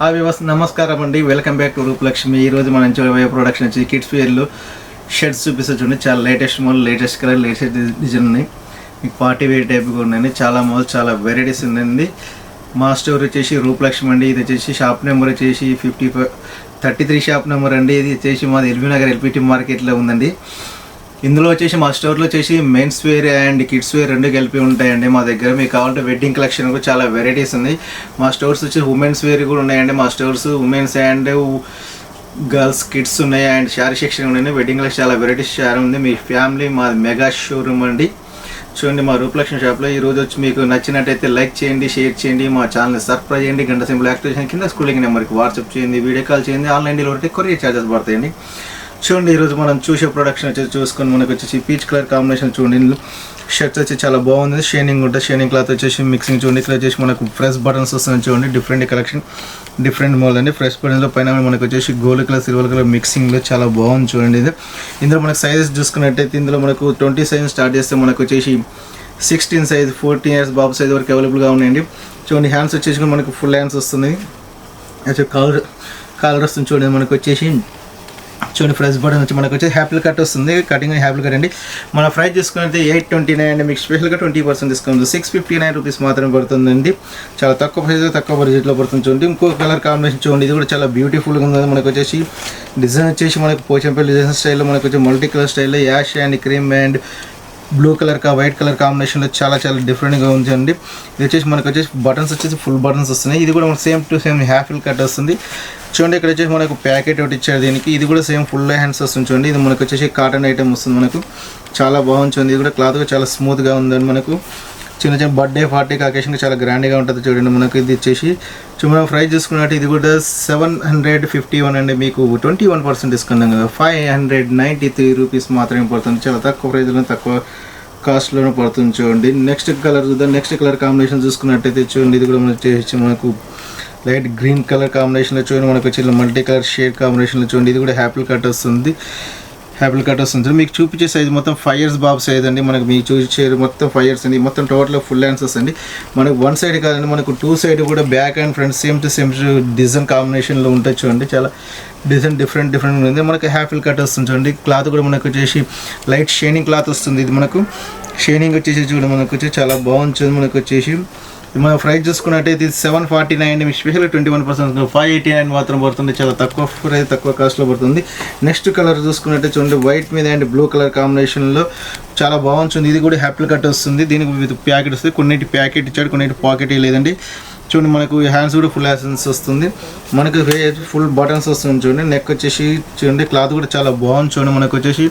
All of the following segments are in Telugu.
నమస్కారం అండి, వెల్కమ్ బ్యాక్ టు రూపలక్ష్మి. ఈరోజు మనం చూడబోయే ప్రొడక్షన్ వచ్చి కిడ్స్ వేర్లో షర్ట్స్ చూపిస్తే చూడండి. చాలా latest model, latest colour, latest design ఉన్నాయి. మీకు పార్టీ వేర్ టైప్గా ఉన్నాయండి. చాలా మోడల్, చాలా వెరైటీస్ ఉన్నాయండి. మా స్టోర్ వచ్చేసి రూపలక్ష్మి అండి. ఇది వచ్చేసి షాప్ నెంబర్ వచ్చేసి 33 షాప్ నెంబర్ అండి. ఇది వచ్చేసి మాది ఎల్బీ నగర్ ఎల్పిటి మార్కెట్లో ఉందండి. ఇందులో వచ్చేసి మా స్టోర్లో వచ్చేసి men's wear and kids wear రెండు కలిపి ఉంటాయండి. మా దగ్గర మీకు కావాలంటే వెడ్డింగ్ కలెక్షన్ కూడా చాలా వెరైటీస్ ఉన్నాయి. మా స్టోర్స్ వచ్చి ఉమెన్స్ వేర్ కూడా ఉన్నాయండి. మా stores women's and girls kids ఉన్నాయి అండ్ శారీ సెక్షన్ ఉన్నాయండి. వెడ్డింగ్ కలెక్షన్ చాలా వెరైటీస్ శారీ ఉంది. మీ ఫ్యామిలీ మా మెగా షోరూమ్ అండి. చూడండి మా రూపలక్ష్మి షాప్లో. ఈరోజు వచ్చి మీకు నచ్చినట్టయితే లైక్ చేయండి, షేర్ చేయండి, మా ఛానల్ని సబ్స్క్రైబ్ చేయండి. గంట సింపుల్ యాక్టివేషన్ కింద స్కూలింగ్ నెంబర్కి వాట్సాప్ చేయండి, వీడియో కాల్ చేయండి. ఆన్లైన్ డెలివరీ కొరియర్ ఛార్జెస్ పడతాయండి. చూడండి ఈరోజు మనం చూసే ప్రొడక్షన్ వచ్చేసి చూసుకొని మనకు వచ్చేసి పీచ్ కలర్ కాంబినేషన్ చూడండి. ఇందులో షర్ట్స్ వచ్చి చాలా బాగుంది. షైనింగ్ ఉంటుంది. షైనింగ్ క్లాత్ వచ్చేసి మిక్సింగ్ చూడండి. ఇక్కడ వచ్చేసి మనకు ఫ్రెష్ బటన్స్ వస్తుంది చూడండి. డిఫరెంట్ కలెక్షన్, డిఫరెంట్ మోడల్ అండి. ఫ్రెష్ బటన్స్లో పైన మనకు వచ్చేసి గోల్డ్ కలర్, సిల్వర్ కలర్ మిక్సింగ్లో చాలా బాగుంది చూడండి. ఇది ఇందులో మనకు సైజెస్ చూసుకున్నట్టయితే ఇందులో మనకు 20 సైజ్ స్టార్ట్ చేస్తే మనకు వచ్చేసి 16 సైజ్, 14 ఇయర్స్ బాబు సైజ్ వరకు అవైలబుల్గా ఉన్నాయండి. చూడండి హ్యాండ్స్ వచ్చేసి మనకు ఫుల్ హ్యాండ్స్ వస్తుంది. కాలర్ వస్తుంది చూడండి. మనకు వచ్చేసి చూడండి ఫ్రెష్ బటన్ వచ్చి మనకు వచ్చేసి హ్యాపీ కట్ వస్తుంది. కటింగ్ హ్యాపీ కట్ అండి. మన ప్రైస్ చూసుకున్నట్టు 829 అండి. మీకు స్పెషల్గా 20% డిస్కౌంట్ 659 రూపీస్ మాత్రమే పడుతుందండి. చాలా తక్కువ ప్రైస్లో, తక్కువ బడ్జెట్లో పడుతుంది చూడండి. ఇంకో కలర్ కాంబినేషన్ చూడండి. ఇది కూడా చాలా బ్యూటిఫుల్గా ఉంది. మనకు వచ్చేసి డిజైన్ వచ్చేసి మనకు పోచంపల్లి డిజైన్ స్టైల్లో మనకు వచ్చి మల్టీ కలర్ స్టైల్లో ash and cream and blue colour white colour కాంబినేషన్లో చాలా డిఫరెంట్గా ఉందండి. ఇది వచ్చేసి మనకు వచ్చేసి బటన్స్ వచ్చేసి ఫుల్ బటన్స్ వస్తున్నాయి. ఇది కూడా మనకు సేమ్ టు సేమ్ హ్యాఫిల్ కట్ వస్తుంది చూడండి. ఇక్కడ వచ్చేసి మనకు ప్యాకెట్ ఒకటి ఇచ్చారు దీనికి. ఇది కూడా సేమ్ ఫుల్ హ్యాండ్స్ వస్తుంది చూడండి. ఇది మనకు వచ్చేసి కాటన్ ఐటమ్ వస్తుంది. మనకు చాలా బాగుంటుంది. ఇది కూడా క్లాత్ చాలా స్మూత్గా ఉందండి. మనకు చిన్న చిన్న బర్త్డే పార్టీకి అకేషన్గా చాలా గ్రాండ్గా ఉంటుంది చూడండి. మనకు ఇది వచ్చేసి మనం ప్రైస్ చూసుకున్నట్టు ఇది కూడా 751 అండి. మీకు 21% డిస్కౌంట్ కదా 593 రూపీస్ మాత్రమే పడుతుంది. చాలా తక్కువ ప్రైస్లో, తక్కువ కాస్ట్లోనే పడుతుంది చూడండి. నెక్స్ట్ కలర్ చూద్దాం. నెక్స్ట్ కలర్ కాంబినేషన్ చూసుకున్నట్టయితే చూడండి. ఇది కూడా మనకు లైట్ గ్రీన్ కలర్ కాంబినేషన్లో చూడండి. మనకు వచ్చి మల్టీ కలర్ షేడ్ కాంబినేషన్లో చూడండి. ఇది కూడా హ్యాపీ కట్ వస్తుంది. మీకు చూపించే సైజ్ మొత్తం 5 ఇయర్స్ బాబు సైజ్ అండి. మనకు మీకు చూపించే మొత్తం 5 ఇయర్స్ అండి. మొత్తం టోటల్ ఫుల్ హ్యాండ్స్ వస్తుంది. మనకు 1 సైడ్ కాదండి, మనకు 2 సైడ్ కూడా back and front same to same design కాంబినేషన్లో ఉంటుంది చూడండి. చాలా డిజైన్ డిఫరెంట్ ఉంది. మనకి హ్యాపీ కట్ వస్తుంది చూడండి. క్లాత్ కూడా మనకు వచ్చేసి లైట్ షైనింగ్ క్లాత్ వస్తుంది. ఇది మనకు షైనింగ్ వచ్చేసి చూడండి. మనకు వచ్చి చాలా బాగుంటుంది. మనకు వచ్చేసి మన ప్రైస్ చూసుకున్నట్టయితే 749 మీకు స్పెషల్గా 21% 589 మాత్రం పడుతుంది. చాలా తక్కువ ప్రైస్, తక్కువ కాస్ట్లో పడుతుంది. నెక్స్ట్ కలర్ చూసుకున్నట్టే చూడండి. వైట్ మీద అండ్ బ్లూ కలర్ కాంబినేషన్లో చాలా బాగుంటుంది. ఇది కూడా హ్యాపీ కట్ వస్తుంది. దీనికి విత్ ప్యాకెట్ వస్తుంది. కొన్నిటి ప్యాకెట్ ఇచ్చాడు, కొన్నిటి పాకెట్ లేదండి. చూడండి మనకు హ్యాండ్స్ కూడా ఫుల్ హ్యాండ్స్ వస్తుంది. మనకు ఫుల్ బటన్స్ వస్తుంది చూడండి. నెక్ వచ్చేసి చూడండి. క్లాత్ కూడా చాలా బాగుంది చూడండి. మనకు వచ్చేసి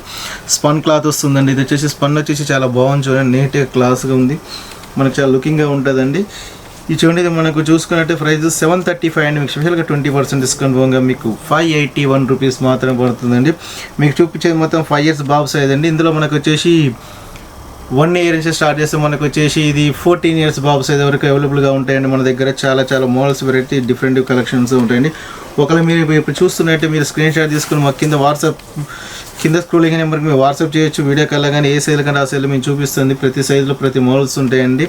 స్పన్ క్లాత్ వస్తుందండి. ఇది వచ్చేసి స్పన్ వచ్చేసి చాలా బాగుంది చూడండి. నీట్గా క్లాస్గా ఉంది. మనకు చాలా లుకింగ్గా ఉంటుందండి. ఈ చూడండి. ఇది మనకు చూసుకున్నట్టే ప్రైస్ 735 అండి. మీకు స్పెషల్గా 20% డిస్కౌంట్ పోగా మీకు 581 రూపీస్ మాత్రమే పడుతుందండి. మీకు చూపించేది మొత్తం 5 ఇయర్స్ బాబు సైజ్ అండి. ఇందులో మనకు వచ్చేసి 1 ఇయర్ నుంచి స్టార్ట్ చేస్తే మనకు వచ్చేసి ఇది 14 ఇయర్స్ బాబు సైజ్ వరకు అవైలబుల్గా ఉంటాయండి. మన దగ్గర చాలా మోడల్స్ వెరైటీ డిఫరెంట్ కలెక్షన్స్ ఉంటాయండి. ఒకవేళ మీరు ఇప్పుడు చూస్తున్నట్టే మీరు స్క్రీన్ షాట్ తీసుకుని మాకు కింద స్క్రోలింగ్ నెంబర్కి మీరు వాట్సాప్ చేయొచ్చు. వీడియో కాల్ కానీ ఏ సైజు కంటే ఆ సైజులో మేము చూపిస్తుంది. ప్రతి సైజులో ప్రతి మోడల్స్ ఉంటాయండి.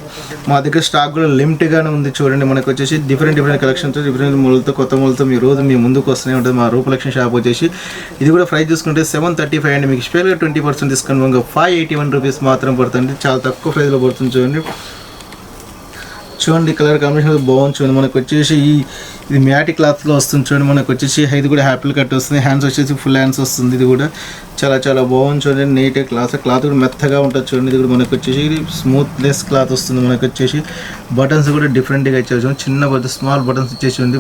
మా దగ్గర స్టాక్ కూడా లిమిట్గానే ఉంది చూడండి. మనకు వచ్చేసి డిఫరెంట్ కలెక్షన్స్, డిఫరెంట్ మోడల్తో, కొత్త మోడల్తో మీ రోజు మీ ముందుకు వస్తూనే ఉంటుంది. మా రూపలక్ష్మి షాప్ వచ్చేసి ఇది కూడా ప్రైస్ చూసుకుంటే 735 అండి. మీకు స్పెషల్గా 20% డిస్కౌంట్ 581 రూపీస్ మాత్రం పడుతుంది. చాలా తక్కువ ప్రైస్లో పడుతుంది చూడండి. కలర్ కాంబినేషన్ బాగుంది చూడండి. మనకు వచ్చేసి ఇది మ్యాటి క్లాత్లో వస్తుంది చూడండి. మనకు వచ్చేసి ఇది కూడా హ్యాపీ కట్ వస్తుంది. హ్యాండ్స్ వచ్చేసి ఫుల్ హ్యాండ్స్ వస్తుంది. ఇది కూడా చాలా బాగుంది చూడండి. నీట్గా క్లాత్ కూడా మెత్తగా ఉంటుంది చూడండి. ఇది కూడా మనకు వచ్చేసి స్మూత్నెస్ క్లాత్ వస్తుంది. మనకు వచ్చేసి బటన్స్ కూడా డిఫరెంట్గా ఇచ్చారు చూడండి. చిన్న స్మాల్ బటన్స్ ఇచ్చేసి ఉంది.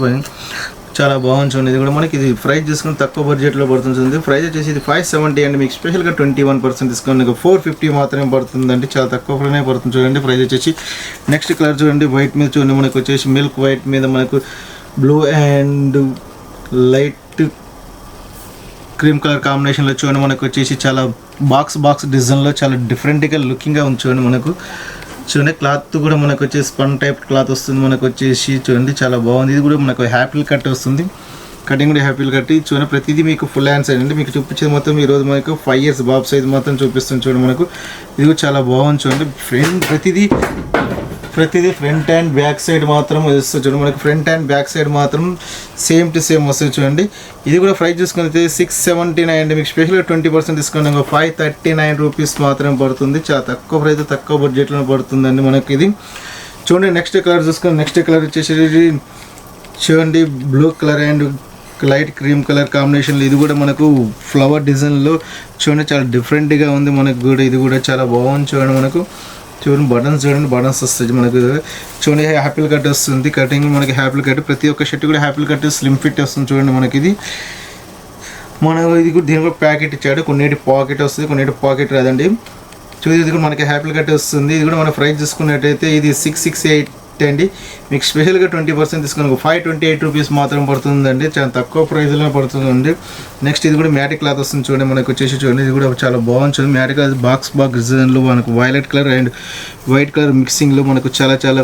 చాలా బాగుంది చూడండి. ఇది కూడా మనకి ఇది ప్రైస్ తీసుకుని తక్కువ బడ్జెట్లో పడుతుంది. ప్రైస్ వచ్చేసి ఇది 570 అండి. మీకు స్పెషల్గా 21% డిస్కౌంట్ 450 మాత్రమే పడుతుందండి. చాలా తక్కువ ప్రైనే పడుతుంది చూడండి. ప్రైస్ వచ్చేసి నెక్స్ట్ కలర్ చూడండి. వైట్ మీద చూడండి. మనకు వచ్చేసి మిల్క్ వైట్ మీద మనకు blue and light cream colour కాంబినేషన్లో చూడండి. మనకు వచ్చేసి చాలా బాక్స్ డిజైన్లో చాలా డిఫరెంట్గా లుకింగ్గా ఉంది చూడండి. మనకు చూడండి క్లాత్ కూడా మనకు వచ్చేసి స్పన్ టైప్ క్లాత్ వస్తుంది. మనకు వచ్చేసి చూడండి చాలా బాగుంది. ఇది కూడా మనకు హ్యాపీ కట్ వస్తుంది. కటింగ్ కూడా హ్యాపీలు కట్టి చూడండి. ప్రతిదీ మీకు ఫుల్ హ్యాండ్స్ అండి. మీకు చూపించేది మొత్తం ఈరోజు మనకు 5 ఇయర్స్ బాబు సైజ్ మొత్తం చూపిస్తుంది చూడండి. మనకు ఇది కూడా చాలా బాగుంది చూడండి. ప్రతిదీ ప్రతిదీ ఫ్రంట్ అండ్ బ్యాక్ సైడ్ మాత్రం వస్తుంది చూడండి. మనకి ఫ్రంట్ అండ్ బ్యాక్ సైడ్ మాత్రం సేమ్ టు సేమ్ వస్తుంది చూడండి. ఇది కూడా ప్రైస్ చూసుకుంటే 679 అండి. మీకు స్పెషల్గా 20% డిస్కౌంట్ 539 రూపీస్ మాత్రమే పడుతుంది. చాలా తక్కువ ప్రైస్, తక్కువ బడ్జెట్లో పడుతుందండి మనకి ఇది. చూడండి నెక్స్ట్ కలర్ చూసుకొని, నెక్స్ట్ కలర్ వచ్చేసి చూడండి blue colour and light cream colour కాంబినేషన్లో. ఇది కూడా మనకు ఫ్లవర్ డిజైన్లో చూడండి, చాలా డిఫరెంట్గా ఉంది మనకు కూడా. ఇది కూడా చాలా బాగుంది చూడండి. మనకు చూడండి బటన్స్, చూడండి బటన్స్ వస్తుంది మనకు. చూడండి హ్యాపీల్ కట్ వస్తుంది, కటింగ్ మనకి హ్యాపీల్ కట్. ప్రతి ఒక్క షర్ట్ కూడా హ్యాపీల్ కట్ స్లిమ్ ఫిట్ వస్తుంది చూడండి మనకి. ఇది మనకు ఇది కూడా దీని కూడా ప్యాకెట్ ఇచ్చాడు. కొన్నిటి పాకెట్ వస్తుంది, కొన్నిటి పాకెట్ రాదండి. చూసి ఇది కూడా మనకి హ్యాపీల్ కట్ వస్తుంది. ఇది కూడా మన ప్రైస్ చూసుకున్నట్టయితే ఇది 668 అండి. మీకు స్పెషల్గా 20% తీసుకుని 528 రూపీస్ మాత్రం పడుతుందండి. చాలా తక్కువ ప్రైస్లో పడుతుందండి. నెక్స్ట్ ఇది కూడా మ్యాటిక్ క్లాత్ వస్తుంది చూడండి మనకు వచ్చేసి. చూడండి ఇది కూడా చాలా బాగుంది చూడండి. మ్యాటిక్ క్లాత్ బాక్స్ డిజైన్లో మనకు violet colour and white colour మిక్సింగ్లో మనకు చాలా చాలా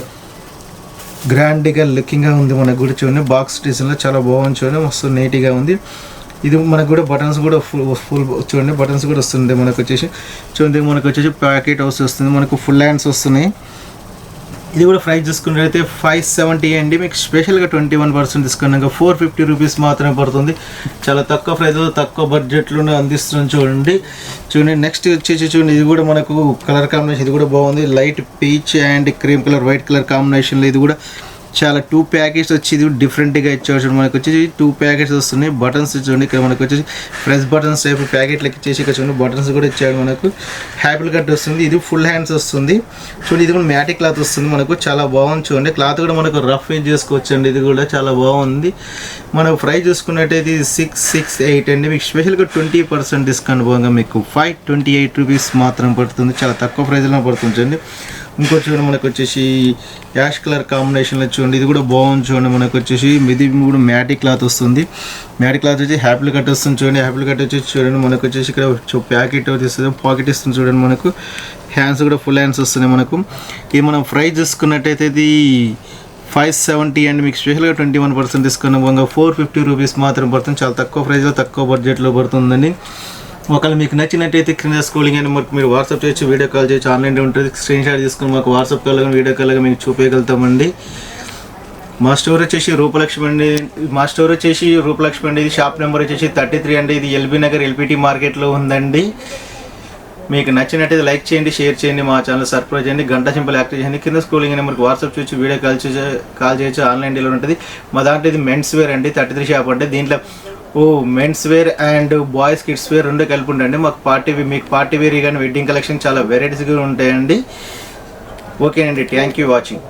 గ్రాండ్గా లుకింగ్గా ఉంది మనకు కూడా. చూడండి బాక్స్ డిజైన్లో చాలా బాగుంది చూడండి, మస్తు నీట్గా ఉంది. ఇది మనకు కూడా బటన్స్ కూడా ఫుల్ చూడండి, బటన్స్ కూడా వస్తుంది మనకు వచ్చేసి. చూడండి మనకు వచ్చేసి ప్యాకెట్ హౌస్ వస్తుంది, మనకు ఫుల్ హ్యాండ్స్ వస్తున్నాయి. ఇది కూడా ప్రైస్ చూసుకున్నట్లయితే 570 అండి. మీకు స్పెషల్గా 21% డిస్కౌంట్ 450 రూపీస్ మాత్రమే పడుతుంది. చాలా తక్కువ ప్రైస్లో, తక్కువ బడ్జెట్లోనే అందిస్తున్నాం చూడండి. చూడండి నెక్స్ట్ వచ్చేసి చూడండి, ఇది కూడా మనకు కలర్ కాంబినేషన్. ఇది కూడా బాగుంది, light peach and cream colour white colour కాంబినేషన్లో. ఇది కూడా చాలా 2 ప్యాకెట్స్ వచ్చి ఇది డిఫరెంట్గా ఇచ్చారు చూడండి. మనకు వచ్చేసి 2 ప్యాకెట్స్ వస్తున్నాయి. బటన్స్ చూడండి, ఇక్కడ మనకు వచ్చేసి ప్రెస్ బటన్స్ టైప్ ప్యాకెట్లకి ఇచ్చేసి ఇక్కడ చూడండి బటన్స్ కూడా ఇచ్చాడు మనకు. హ్యాపీల్ కట్ వస్తుంది. ఇది ఫుల్ హ్యాండ్స్ వస్తుంది చూడండి. ఇది కూడా మ్యాటిక్ క్లాత్ వస్తుంది మనకు, చాలా బాగుంది చూడండి. క్లాత్ కూడా మనకు రఫ్ యూజ్ చేసుకోవచ్చు అండి. ఇది కూడా చాలా బాగుంది. మనకు ప్రైస్ చూసుకున్నట్టయితే ఇది 668 అండి. మీకు స్పెషల్గా 20% డిస్కౌంట్ పోగా మీకు 528 రూపీస్ మాత్రం పడుతుంది. చాలా తక్కువ ప్రైస్లో పడుతుంది చూడండి. ఇంకోటి చూడండి మనకు వచ్చేసి యాష్ కలర్ కాంబినేషన్లో చూడండి. ఇది కూడా బాగుంది చూడండి. మనకు వచ్చేసి ఇది కూడా మ్యాటిక్ క్లాత్ వస్తుంది. మ్యాటిక్ క్లాత్ వచ్చి హ్యాపీల్ కట్ వస్తుంది చూడండి. హ్యాపీల్ కట్ వచ్చి చూడండి మనకు వచ్చేసి ఇక్కడ ప్యాకెట్ వస్తుంది, పాకెట్ ఇస్తుంది చూడండి. మనకు హ్యాండ్స్ కూడా ఫుల్ హ్యాండ్స్ వస్తున్నాయి మనకు. ఇది మనం ప్రైస్ చూసుకున్నట్టయితే ఇది 570 అండి. మీకు స్పెషల్గా 21% డిస్కౌంట్ 450 రూపీస్ మాత్రం పడుతుంది. చాలా తక్కువ ప్రైస్లో, తక్కువ బడ్జెట్లో పడుతుందండి. ఒకవేళ మీకు నచ్చినట్టయితే క్రింద స్క్రోలింగ్ అని మనకు మీరు వాట్సాప్ చేయొచ్చు, వీడియో కాల్ చేయొచ్చు, ఆన్లైన్లో ఉంటుంది. స్క్రీన్ షాట్ తీసుకుని మాకు వాట్సాప్ కాల్ కానీ వీడియో కాల్ మీకు చూపించగలుగుతామండి. మా స్టోర్ వచ్చేసి రూపలక్ష్మి అండి. మా స్టోర్ వచ్చేసి రూపలక్ష్మి అండి. ఇది షాప్ నెంబర్ వచ్చేసి 33 అండి. ఇది ఎల్బీ నగర్ ఎల్పిటి మార్కెట్లో ఉందండి. మీకు నచ్చినట్టయితే లైక్ చేయండి, షేర్ చేయండి, మా ఛానల్ సబ్స్క్రైబ్ చేయండి, గంట సింపుల్ యాక్టివ్ చేయండి. కింద స్క్రోలింగ్ నెంబర్కి వాట్సాప్ చేయొచ్చు, వీడియో కాల్ చేయొచ్చు, ఆన్లైన్ డీలర్ ఉంటుంది. మా దాంట్లో ఇది మెన్స్ వేర్ అండి, 33 షాప్ అంటే దీంట్లో men's wear and boys kids wear రెండు కలిపి ఉండండి. మీకు పార్టీ వేర్ కానీ వెడ్డింగ్ కలెక్షన్ చాలా వెరైటీస్గా ఉంటాయండి. ఓకేనండి, థ్యాంక్ యూ వాచింగ్.